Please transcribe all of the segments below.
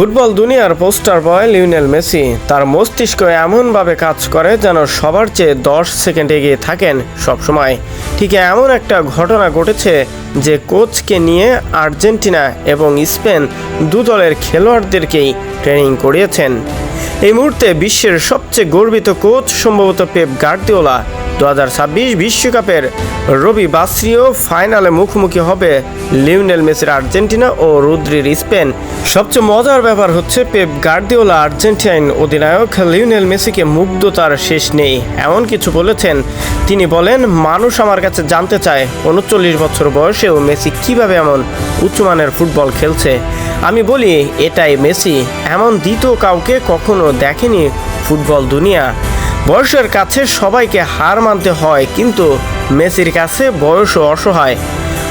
Football দুনিয়ার poster boy Lionel Messi তার মস্তিষ্ক এমনভাবে কাজ করে যেন সবার চেয়ে 10 সেকেন্ড এগিয়ে থাকেন সবসময়। ঠিক এমন একটা ঘটনা ঘটেছে যে কোচকে নিয়ে আর্জেন্টিনা এবং স্পেন দু দলের খেলোয়াড়দেরকেই ট্রেনিং করিয়েছেন। এই মুহূর্তে বিশ্বের সবচেয়ে গর্বিত কোচ সম্ভবত পেপ গার্দিওলা 2026 বিশ্বকাপের রবিবাসরীয় ফাইনালে মুখোমুখি হবে লিওনেল মেসির আর্জেন্টিনা ও রুদ্রির স্পেন। সবচেয়ে মজার ব্যাপার হচ্ছে পেপ গার্দিওলা আর্জেন্টাইন অধিনায়ক লিওনেল মেসিকে মুগ্ধতার শেষ নেই এমন কিছু বলেছেন। তিনি বলেন, মানুষ আমার কাছে জানতে চায় 39 বছর বয়সেও মেসি কিভাবে এমন উচ্চমানের ফুটবল খেলছে। আমি বলি, এটাই মেসি, এমন দ্বিতীয় কাউকে কখনো দেখেনি ফুটবল দুনিয়া। বয়সের কাছে সবাইকে হার মানতে হয়, কিন্তু মেসির কাছে বয়সও অসহায়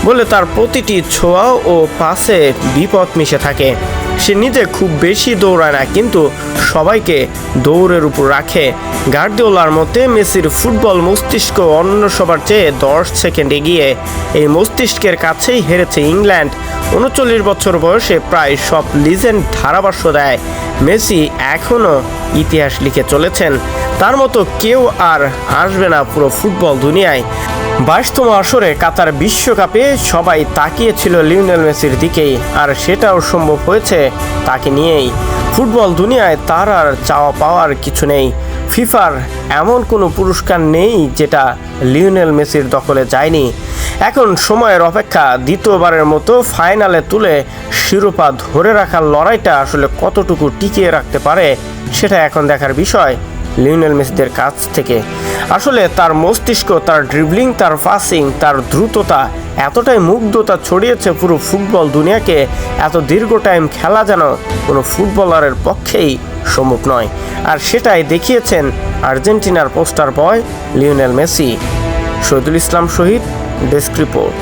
বলে তার প্রতিটি ছোঁয়া ও পাসে বিপদ মিশে থাকে। সে নিজে খুব বেশি দৌড়ায় না, কিন্তু সবাইকে দৌড়ের উপর রাখে। গার্দিওলার মতে মেসির ফুটবল মস্তিষ্ক অন্য সবার চেয়ে 10 সেকেন্ড এগিয়ে। এই মস্তিষ্কের কাছেই হেরেছে ইংল্যান্ড। 39 বছর বয়সে প্রায় সব লিজেন্ড ধারাভাষ্য দেয় মেসি এখনও ইতিহাস লিখে চলেছেন। তার মতো কেউ আর আসবে না পুরো ফুটবল দুনিয়ায়। 22তম আসরে কাতার বিশ্বকাপে সবাই তাকিয়েছিল লিওনেল মেসির দিকেই, আর সেটাও সম্ভব হয়েছে তাকে নিয়েই। ফুটবল দুনিয়ায় তার আর চাওয়া পাওয়ার কিছু নেই। ফিফার এমন কোনো পুরস্কার নেই যেটা লিওনেল মেসির দখলে যায়নি। এখন সময়ের অপেক্ষা, দ্বিতীয়বারের মতো ফাইনালে তুলে শিরোপা ধরে রাখার লড়াইটা আসলে কতটুকু টিকিয়ে রাখতে পারে সেটা এখন দেখার বিষয় লিওনেল মেসিদের কাছ থেকে। আসলে তার মস্তিষ্ক, তার ড্রিবলিং, তার পাসিং, তার দ্রুততা এতটাই মুগ্ধতা ছড়িয়েছে পুরো ফুটবল দুনিয়াকে। এত দীর্ঘ টাইম খেলা যেন কোনো ফুটবলারের পক্ষেই সম্ভব নয়, আর সেটাই দেখিয়েছেন আর্জেন্টিনার poster boy Lionel Messi. Shahidul Islam Shahid, desk report.